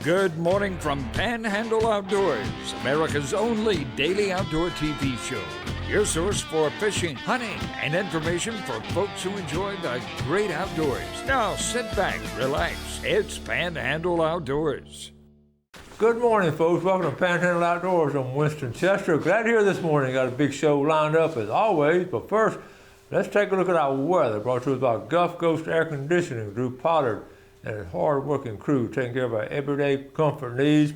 Good morning from Panhandle Outdoors, America's only daily outdoor TV show. Your source for fishing, hunting, and information for folks who enjoy the great outdoors. Now sit back, relax. It's Panhandle Outdoors. Good morning, folks. Welcome to Panhandle Outdoors. I'm Winston Chester. Glad you're here this morning. Got a big show lined up as always. But first, let's take a look at our weather. Brought to us by Gulf Coast Air Conditioning, Drew Pollard, and his hard-working crew taking care of our everyday comfort needs.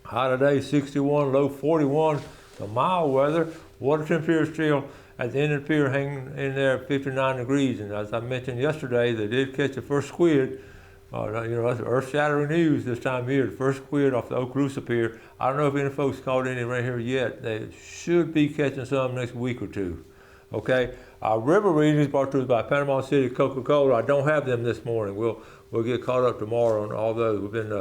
High today, 61, low 41. The mild weather. Water temperature still at the end of the pier hanging in there at 59 degrees. And as I mentioned yesterday, they did catch the first squid. That's earth-shattering news this time of year. The first squid off the Okaloosa Pier. I don't know if any folks caught any right here yet. They should be catching some next week or two. Okay, our river readings brought to us by Panama City Coca-Cola. I don't have them this morning. We'll get caught up tomorrow on all those. We've been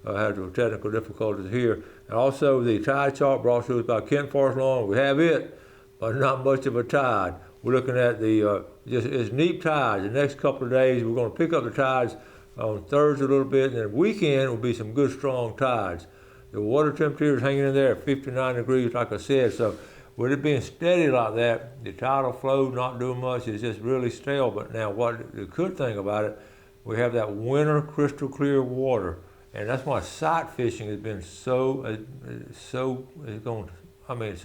had some technical difficulties here. And also the tide chart brought to us by Kent Forest Lawn. We have it, but not much of a tide. We're looking at it's neap tides. The next couple of days, we're going to pick up the tides on Thursday a little bit, and then weekend will be some good strong tides. The water temperature is hanging in there at 59 degrees, like I said. So with it being steady like that, the tidal flow not doing much. It's just really stale. But now, what the good thing about it, we have that winter crystal clear water, and that's why sight fishing has been so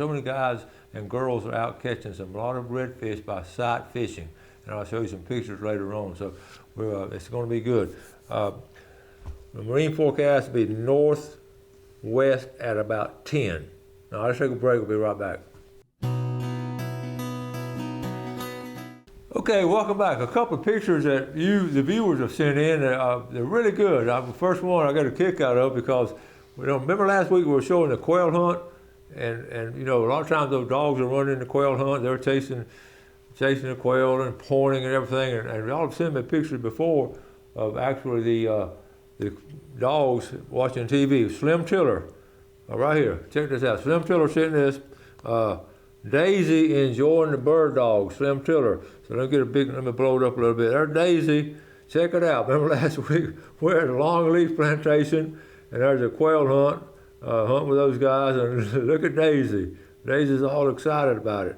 many guys and girls are out catching a lot of redfish by sight fishing, and I'll show you some pictures later on. So it's going to be good. The marine forecast will be northwest at about 10. Now let's take a break. We'll be right back. Okay, welcome back. A couple of pictures that the viewers, have sent in. They're really good. The first one I got a kick out of because remember last week we were showing the quail hunt, and a lot of times those dogs are running the quail hunt. They're chasing the quail and pointing and everything. And y'all have sent me pictures before of actually the dogs watching TV. Slim Tiller, right here. Check this out. Slim Tiller sent this. Daisy enjoying the bird dog, Slim Tiller. So let me blow it up a little bit. There's Daisy. Check it out. Remember last week we're at a longleaf plantation and there's a quail hunt with those guys, and look at Daisy. Daisy's all excited about it.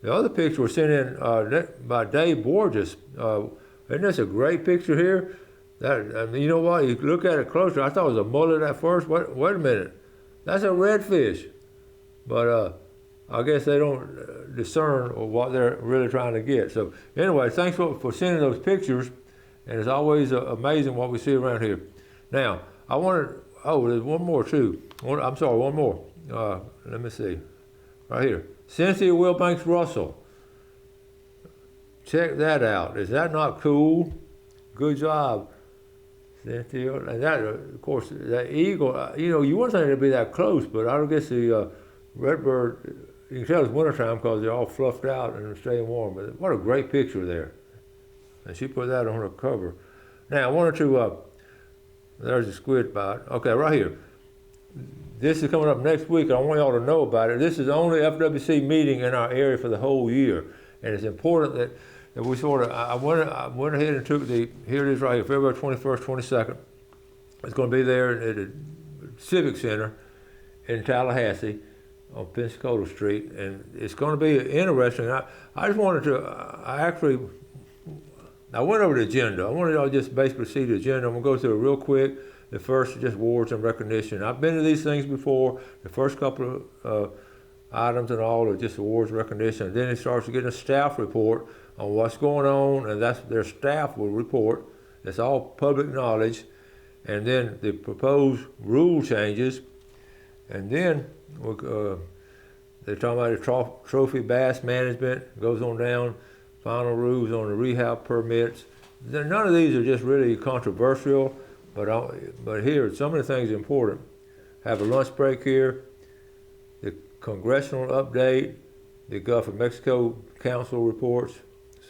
The other picture was sent in by Dave Borges. Isn't this a great picture here? You know what? You look at it closer. I thought it was a mullet at first. Wait a minute. That's a redfish. But I guess they don't discern what they're really trying to get. So anyway, thanks for sending those pictures. And it's always amazing what we see around here. Now, there's one more too. One more. Let me see. Right here. Cynthia Wilbanks Russell. Check that out. Is that not cool? Good job, Cynthia. And that, of course, that eagle, you wouldn't think it'd be that close, but I guess the redbird, you can tell it's wintertime because they're all fluffed out and staying warm. But what a great picture there. And she put that on her cover. Now, there's a squid bite. Okay, right here. This is coming up next week. I want y'all to know about it. This is the only FWC meeting in our area for the whole year. And it's important that we I went ahead and took here it is right here, February 21st, 22nd. It's going to be there at the Civic Center in Tallahassee on Pensacola Street. And it's going to be interesting. I just wanted to, I went over the agenda. I wanted y'all to just basically see the agenda. I'm going to go through it real quick. The first, just awards and recognition. I've been to these things before. The first couple of items and all are just awards and recognition. And then it starts getting a staff report on what's going on, and that's their staff will report. That's all public knowledge. And then the proposed rule changes. And then they're talking about the trophy bass management. Goes on down. Final rules on the rehab permits. None of these are just really controversial. But here, some of the things are important. Have a lunch break here, the congressional update, the Gulf of Mexico Council reports,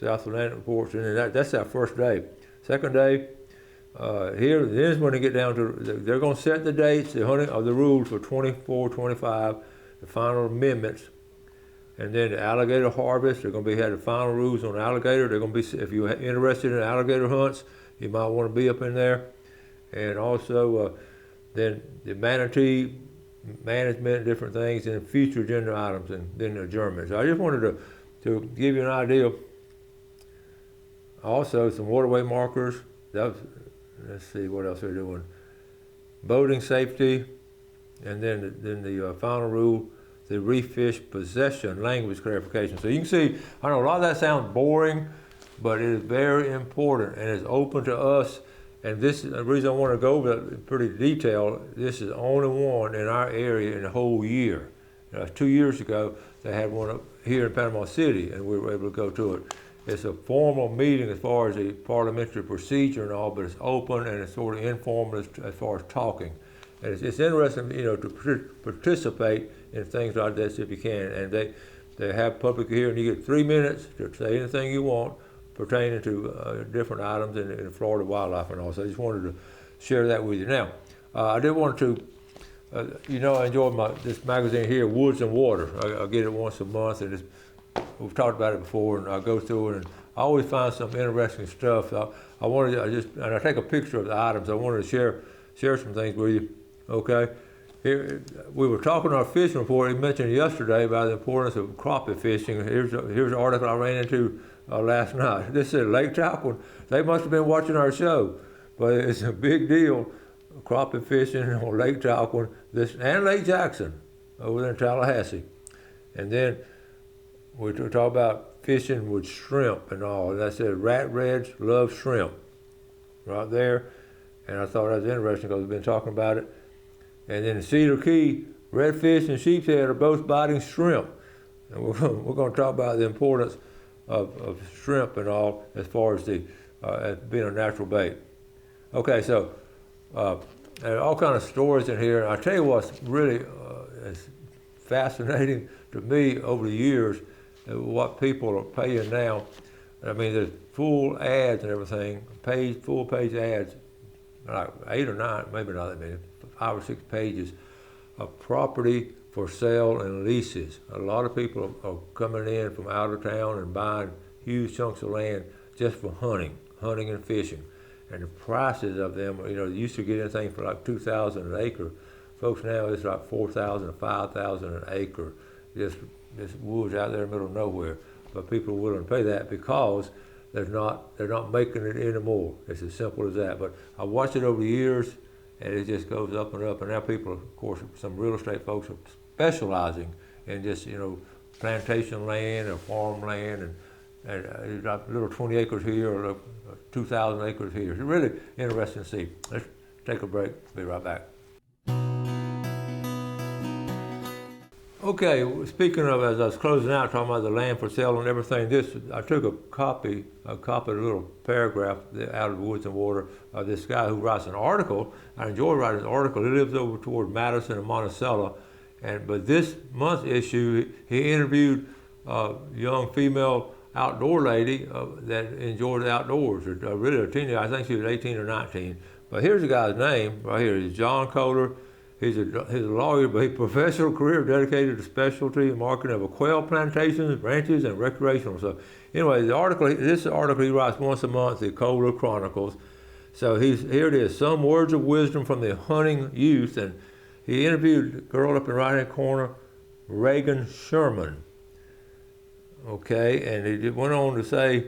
South Atlantic reports, and that's our first day. Second day, here, then is when they get down to, they're going to set the dates, the rules for 24, 25, the final amendments, and then the alligator harvest. They're going to have the final rules on alligator. They're going to be, if you're interested in alligator hunts, you might want to be up in there. And also then the manatee management, different things, and future agenda items, and then adjournment. So I just wanted to give you an idea. Also, some waterway markers. Let's see what else they're doing. Boating safety, and then the final rule, the reef fish possession language clarification. So you can see, I know a lot of that sounds boring, but it is very important and it's open to us. And this is the reason I want to go over it in pretty detail. This is the only one in our area in the whole year. 2 years ago, they had one up here in Panama City, and we were able to go to it. It's a formal meeting as far as the parliamentary procedure and all, but it's open and it's sort of informal as far as talking. And it's interesting, to participate in things like this if you can. And they have public hearing. You get 3 minutes to say anything you want pertaining to different items in Florida wildlife and all. So I just wanted to share that with you. Now, I did want to, I enjoy this magazine here, Woods and Water. I get it once a month, and we've talked about it before, and I go through it, and I always find some interesting stuff. I take a picture of the items. I wanted to share some things with you. Okay, here we were talking our fishing report. He mentioned yesterday about the importance of crappie fishing. Here's an article I ran into last night. This is Lake Talcott. They must have been watching our show, but it's a big deal. Crappie fishing on Lake Talcott, and Lake Jackson over there in Tallahassee, and then we talk about fishing with shrimp and all. And I said rat reds love shrimp, right there. And I thought that was interesting because we've been talking about it. And then in Cedar Key, redfish and sheepshead are both biting shrimp. And we're going to talk about the importance of shrimp and all as far as as being a natural bait. Okay, so there are all kinds of stories in here. And I tell you what's really is fascinating to me over the years, what people are paying now. I mean, there's full ads and everything, full page ads, like 8 or 9, maybe not that many, 5 or 6 pages of property for sale and leases. A lot of people are coming in from out of town and buying huge chunks of land just for hunting and fishing. And the prices of them, you used to get anything for like $2,000 an acre. Folks, now it's like $4,000 or $5,000 an acre. Just woods out there in the middle of nowhere. But people are willing to pay that because they're not making it anymore. It's as simple as that. But I watched it over the years, and it just goes up and up. And now people, of course, some real estate folks are specializing in just plantation land or farmland, and like little 20 acres here or 2,000 acres here. It's really interesting to see. Let's take a break. Be right back. Okay, speaking of, as I was closing out, talking about the land for sale and everything, I took a copy of a little paragraph out of Woods and Water. This guy who writes an article, I enjoy writing an article. He lives over toward Madison and Monticello, but this month's issue, he interviewed a young female outdoor lady that enjoyed the outdoors, really a teenager. I think she was 18 or 19. But here's the guy's name right here. He's John Kohler. He's a lawyer, but his professional career dedicated to specialty and marketing of quail plantations, ranches, and recreational stuff. Anyway, this article he writes once a month, the Kohler Chronicles. So here it is, some words of wisdom from the hunting youth, and he interviewed a girl up in the right-hand corner, Reagan Sherman. Okay, and he went on to say,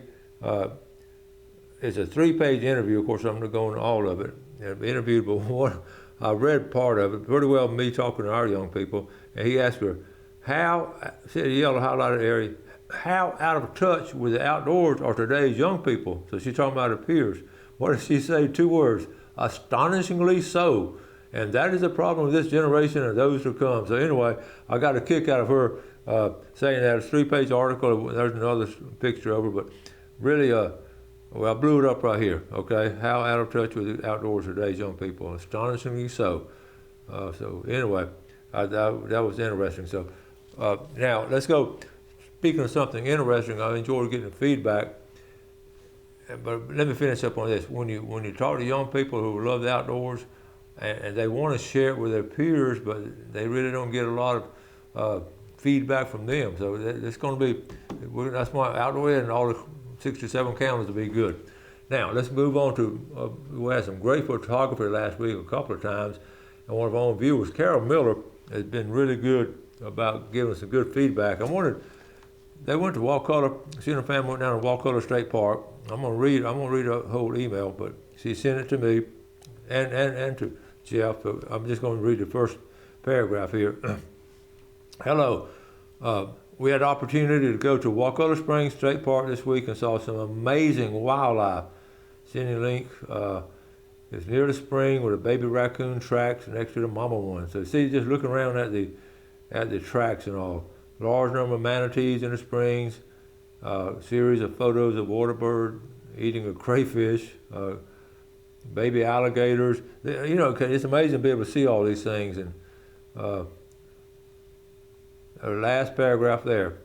it's a 3-page interview. Of course, I'm going to go into all of it. Interviewed, but I read part of it pretty well. Me talking to our young people, and he asked her, said yellow highlighted area, how out of touch with the outdoors are today's young people? So she's talking about her peers. What did she say? 2 words: astonishingly so. And that is the problem with this generation and those who come. So anyway, I got a kick out of her saying that. It's a 3-page article. There's another picture of her, but really, well, I blew it up right here, okay? How out of touch with the outdoors are today's young people, astonishingly so. So anyway, that was interesting. So now let's go. Speaking of something interesting, I enjoyed getting feedback, but let me finish up on this. When you talk to young people who love the outdoors, and they want to share it with their peers, but they really don't get a lot of feedback from them. So it's going to be, that's why outdoor ed and all the 67 counties will be good. Now, let's move on to, we had some great photography last week a couple of times, and one of our own viewers, Carol Miller, has been really good about giving some good feedback. I wondered, they went to Wakulla, she and her family went down to Wakulla State Park. I'm gonna read a whole email, but she sent it to me and to Jeff. I'm just gonna read the first paragraph here. Hello. We had the opportunity to go to Wakulla Springs State Park this week and saw some amazing wildlife. Send you a link. It's near the spring where the baby raccoon tracks next to the mama one. So see, just looking around at the tracks and all. Large number of manatees in the springs. Series of photos of water bird eating a crayfish. Baby alligators. You know, it's amazing to be able to see all these things. And the last paragraph there.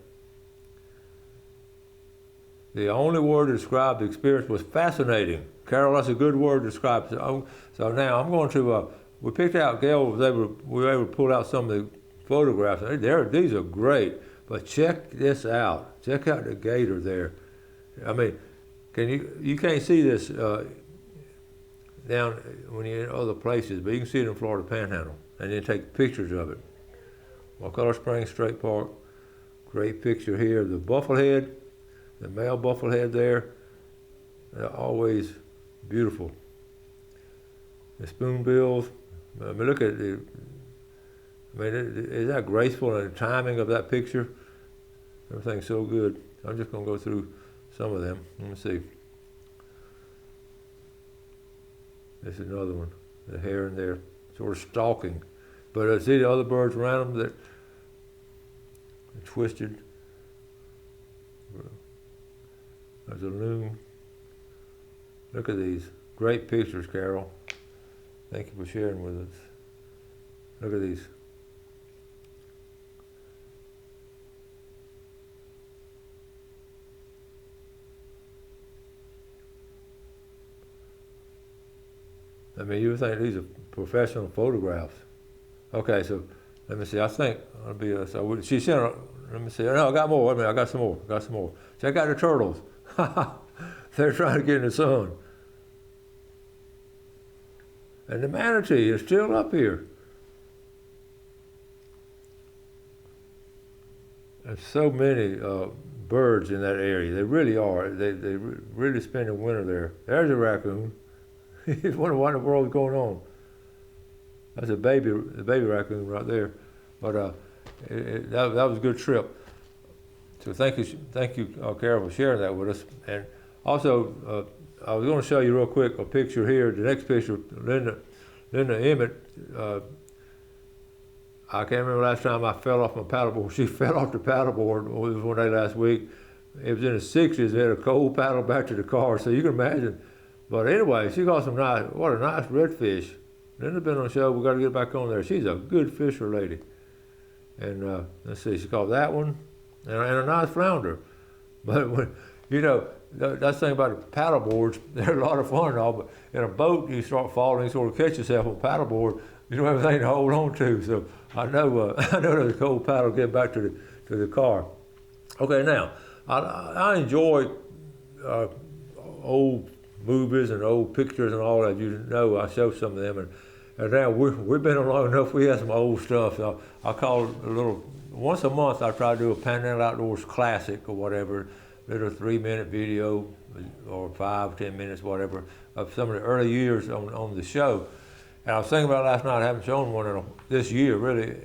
The only word to describe the experience was fascinating. Carol, that's a good word to describe. So now I'm going to, we picked out, Gail we were able to pull out some of the photographs. These are great, but check this out. Check out the gator there. I mean, you can't see this down when you're in other places, but you can see it in Florida Panhandle, and then take pictures of it. Wakulla Springs State Park, great picture here. The bufflehead, the male bufflehead there, they're always beautiful. The spoonbills, I mean, look at the, I mean, is that graceful, and the timing of that picture? Everything's so good. I'm just gonna go through some of them. Let me see. This is another one, the heron there, sort of stalking. But I see the other birds around them that are twisted. There's a loon. Look at these great pictures, Carol. Thank you for sharing with us. Look at these. I mean, you would think these are professional photographs. Okay, so let me see. I think it'll be she sent. Let me see. No, I got more. Wait a minute. I got some more. Check out the turtles. They're trying to get in the sun. And the manatee is still up here. There's so many birds in that area. They really are. They really spend the winter there. There's a raccoon. He's wondering what in the world is going on. That's the baby raccoon right there. But that was a good trip. So thank you, Carol, for sharing that with us. And also, I was going to show you real quick a picture here. The next picture, Linda Emmett. I can't remember last time I fell off my paddleboard. She fell off the paddleboard. It was one day last week. It was in the 60s. They had a cold paddle back to the car, so you can imagine. But anyway, she got some what a nice redfish. Linda's been on the show. We got to get back on there. She's a good fisher lady. And let's see, she caught that one and a nice flounder. But when, you know, that's the thing about the paddle boards. They're a lot of fun and all, but in a boat you start falling, you sort of catch yourself on a paddle board. You don't have anything to hold on to. So I know there's a cold paddle getting back to the car. Okay, now I enjoy old movies and old pictures and all that. You know, I show some of them, and now we've been on long enough. We have some old stuff. So I call it a little. Once a month, I try to do a Panhandle Outdoors classic or whatever, little 3-minute video or 5, 10 minutes, whatever, of some of the early years on the show. And I was thinking about it last night. I haven't shown one this year, really,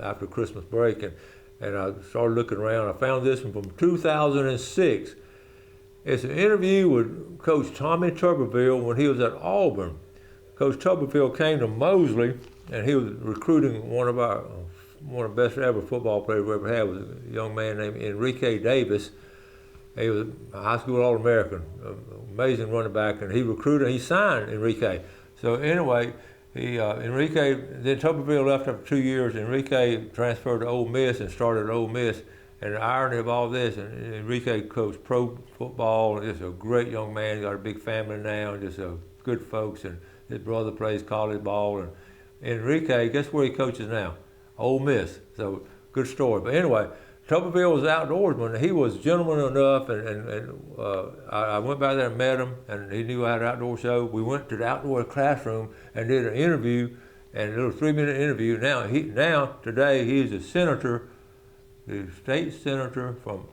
after Christmas break, and I started looking around. I found this one from 2006. It's an interview with Coach Tommy Tuberville when he was at Auburn. Coach Tuberville came to Mosley, and he was recruiting one of the best ever football players we ever had, was a young man named Enrique Davis. He was a high school All-American, amazing running back, and he signed Enrique. So anyway, Enrique, then Tuberville left after 2 years. Enrique transferred to Ole Miss and started at Ole Miss. And the irony of all this, and Enrique coached pro football, and just a great young man. He's got a big family now, and just good folks. And his brother plays college ball. And Enrique, guess where he coaches now? Ole Miss. So good story. But anyway, Tuberville was an outdoorsman. He was gentleman enough, and I went by there and met him, and he knew I had an outdoor show. We went to the outdoor classroom and did an interview, and a little 3-minute interview. Now today he is a senator, the state senator from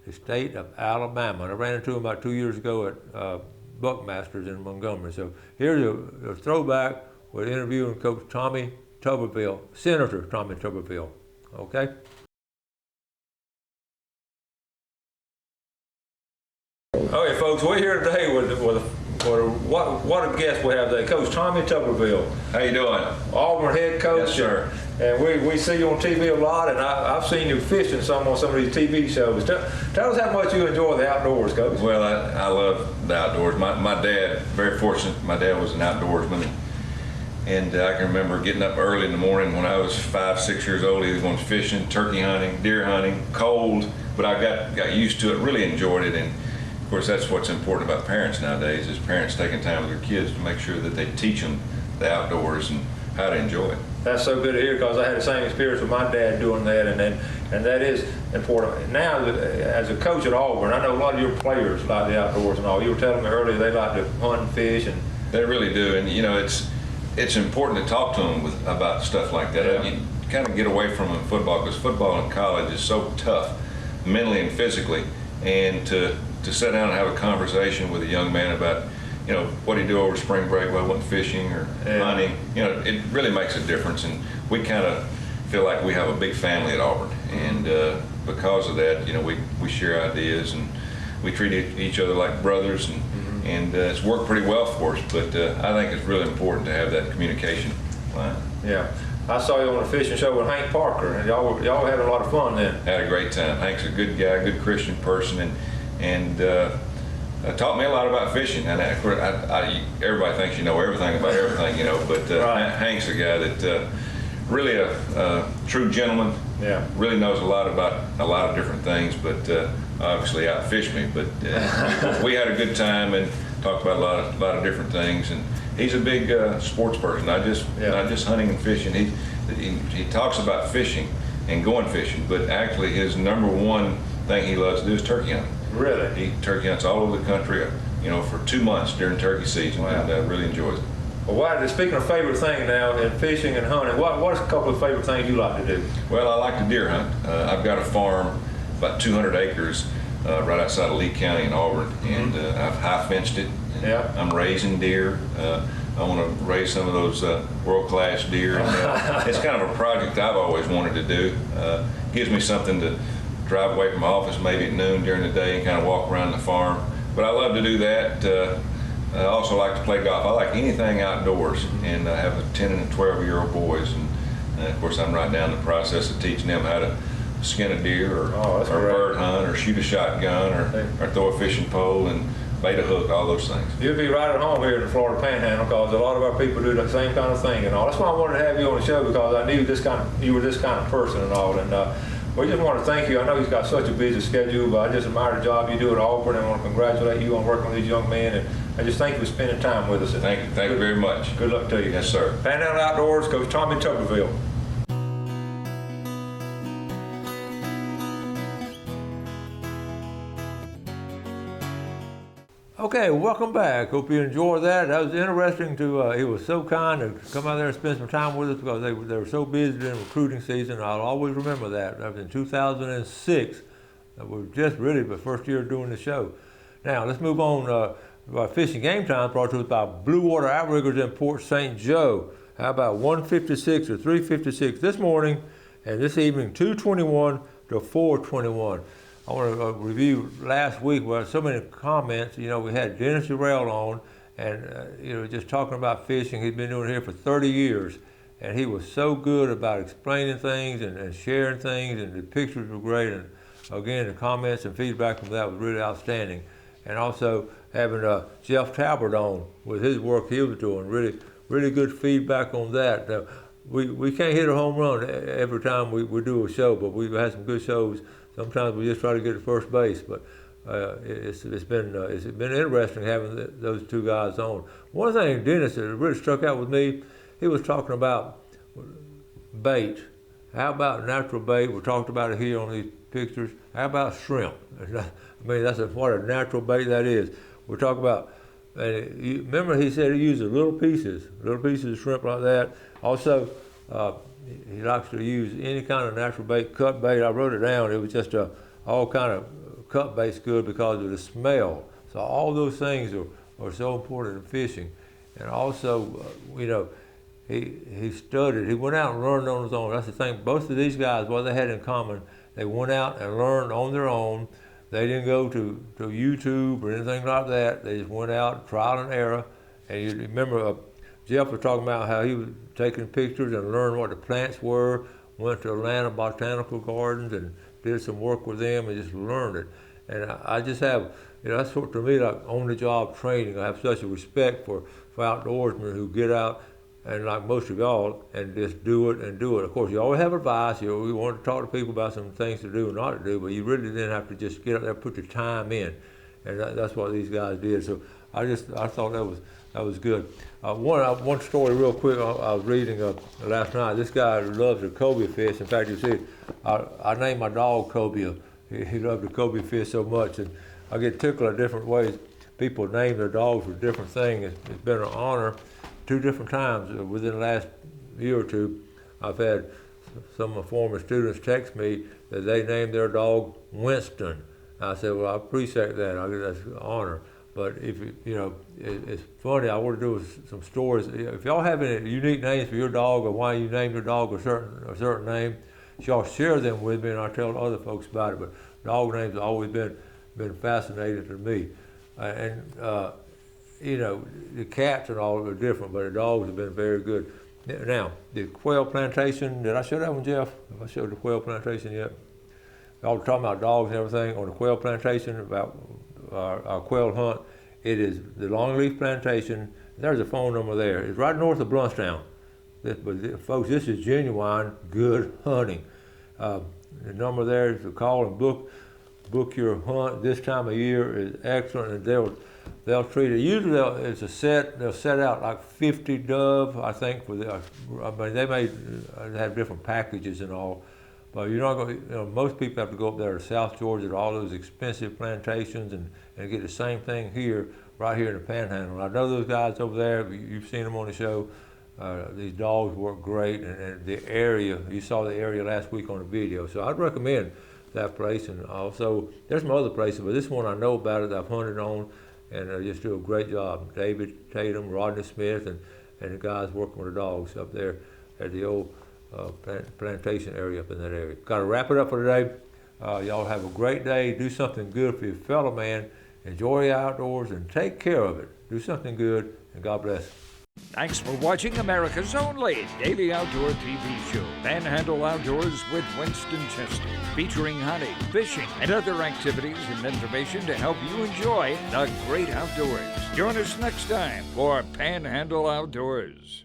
the state of Alabama. And I ran into him about 2 years ago at Buckmasters in Montgomery. So here's a throwback with interviewing Coach Tommy Tuberville, Senator Tommy Tuberville. Okay. Okay, folks, we're here today with what a guest we have today, Coach Tommy Tuberville. How you doing? Auburn head coach. Yes, sir. And we see you on TV a lot, and I've seen you fishing on some of these TV shows. Tell us how much you enjoy the outdoors, Coach. Well, I love the outdoors. My dad, very fortunate, my dad was an outdoorsman. And I can remember getting up early in the morning when I was 5, 6 years old. He was going fishing, turkey hunting, deer hunting, cold, but I got used to it, really enjoyed it. And of course, that's what's important about parents nowadays, is parents taking time with their kids to make sure that they teach them the outdoors and how to enjoy it. That's so good to hear, because I had the same experience with my dad doing that, and that is important. Now, as a coach at Auburn, I know a lot of your players like the outdoors and all. You were telling me earlier they like to hunt and fish, and they really do. And you know, it's important to talk to them about stuff like that. Yeah. You kind of get away from them in football, because football in college is so tough, mentally and physically, and to sit down and have a conversation with a young man about, you know, what do you do over spring break? Well, I went fishing or hunting. You know, it really makes a difference, and we kind of feel like we have a big family at Auburn, and because of that, you know, we share ideas and we treat each other like brothers, and it's worked pretty well for us. But I think it's really important to have that communication line. Yeah. I saw you on a fishing show with Hank Parker, and y'all had a lot of fun then. Had a great time. Hank's a good guy, good Christian person, and taught me a lot about fishing. And everybody thinks you know everything about everything, you know, but Right. Hank's a guy that really a true gentleman. Yeah. Really knows a lot about a lot of different things, but obviously outfished me. But we had a good time and talked about a lot of different things. And he's a big sports person, not just hunting and fishing. He talks about fishing and going fishing, but actually his number one thing he loves to do is turkey hunting. Really? He turkey hunts all over the country, you know, for 2 months during turkey season. Wow. And really enjoys it. Well, speaking of favorite thing now, in fishing and hunting, what's a couple of favorite things you like to do? Well, I like to deer hunt. I've got a farm, about 200 acres, right outside of Lee County in Auburn, and I've high fenced it. Yeah. I'm raising deer. I want to raise some of those world-class deer. And, it's kind of a project I've always wanted to do. Gives me something to drive away from my office maybe at noon during the day and kind of walk around the farm. But I love to do that. I also like to play golf. I like anything outdoors, and I have a 10 and a 12-year-old boys, and of course I'm right now in the process of teaching them how to skin a deer or bird hunt or shoot a shotgun or throw a fishing pole and bait a hook, all those things. You'll be right at home here in the Florida Panhandle, because a lot of our people do the same kind of thing and all. That's why I wanted to have you on the show, because I knew you were this kind of person and all. And we just want to thank you. I know he's got such a busy schedule, but I just admire the job you do at Auburn, and I want to congratulate you on working with these young men. And I just thank you for spending time with us. Thank you very much. Good luck to you. Yes, sir. Panhandle Outdoors, Coach Tommy Tuberville. Okay, welcome back. Hope you enjoyed that. That was interesting he was so kind to come out there and spend some time with us, because they were so busy during recruiting season. I'll always remember that. That was in 2006. That was just really the first year doing the show. Now, let's move on to our fishing game time, brought to us by Blue Water Outriggers in Port St. Joe. How about 156 or 356 this morning, and this evening 221 to 421. I want to review last week. We had so many comments. You know, we had Dennis Durrell on, and just talking about fishing. He's been doing it here for 30 years, and he was so good about explaining things and sharing things, and the pictures were great. And again, the comments and feedback from that was really outstanding. And also having Jeff Talbot on with his work he was doing, really good feedback on that. We can't hit a home run every time we do a show, but we've had some good shows. Sometimes we just try to get to first base, but it's been interesting having those two guys on. One thing, Dennis, that really struck out with me, he was talking about bait. How about natural bait? We talked about it here on these pictures. How about shrimp? I mean, what a natural bait that is. We talk about remember he said he uses little pieces of shrimp like that. Also, he likes to use any kind of natural bait, cut bait. I wrote it down. It was just all kind of cut bait's good because of the smell. So all those things are so important in fishing. And also, he studied. He went out and learned on his own. That's the thing. Both of these guys, what they had in common, they went out and learned on their own. They didn't go to YouTube or anything like that. They just went out, trial and error. And you remember Jeff was talking about how he was taking pictures and learned what the plants were, went to Atlanta Botanical Gardens and did some work with them and just learned it. And I just have, that's sort to me like on-the-job training. I have such a respect for outdoorsmen who get out and like most of y'all and just do it and do it. Of course, you always have advice. We want to talk to people about some things to do and not to do, but you really didn't have to just get out there and put your time in. And that's what these guys did. So I thought that was good. One story real quick I was reading last night. This guy loves the cobia fish. In fact, you see, I named my dog Cobia. He loved the cobia fish so much, and I get tickled at different ways. People name their dogs for different things. It's been an honor 2 different times within the last year or 2. I've had some of my former students text me that they named their dog Winston. I said, well, I appreciate that. That's an honor. But if it's funny. I want to do some stories. If y'all have any unique names for your dog or why you named your dog a certain name, y'all share them with me, and I'll tell other folks about it. But dog names have always been fascinating to me. The cats and all are different, but the dogs have been very good. Now, the quail plantation, did I show that one, Jeff? Have I showed the quail plantation yet? Y'all were talking about dogs and everything on the quail plantation, about our quail hunt. It is the Longleaf Plantation. There's a phone number there. It's right north of Bluntstown. But folks, this is genuine good hunting. The number there is to call and book your hunt. This time of year is excellent, and they'll treat it. Usually they'll set out like 50 dove, I think. They may have different packages and all, but you're not going to, most people have to go up there to South Georgia to all those expensive plantations and get the same thing right here in the Panhandle. I know those guys over there, you've seen them on the show. These dogs work great, and the area, you saw the area last week on the video, so I'd recommend that place. And also, there's some other places, but this one I know about it, I've hunted on, and they just do a great job. David Tatum, Rodney Smith, and the guys working with the dogs up there at the old plantation area up in that area. Got to wrap it up for today. Y'all have a great day. Do something good for your fellow man. Enjoy the outdoors and take care of it. Do something good, and God bless. Thanks for watching America's only daily outdoor TV show, Panhandle Outdoors with Winston Chester, featuring hunting, fishing, and other activities and information to help you enjoy the great outdoors. Join us next time for Panhandle Outdoors.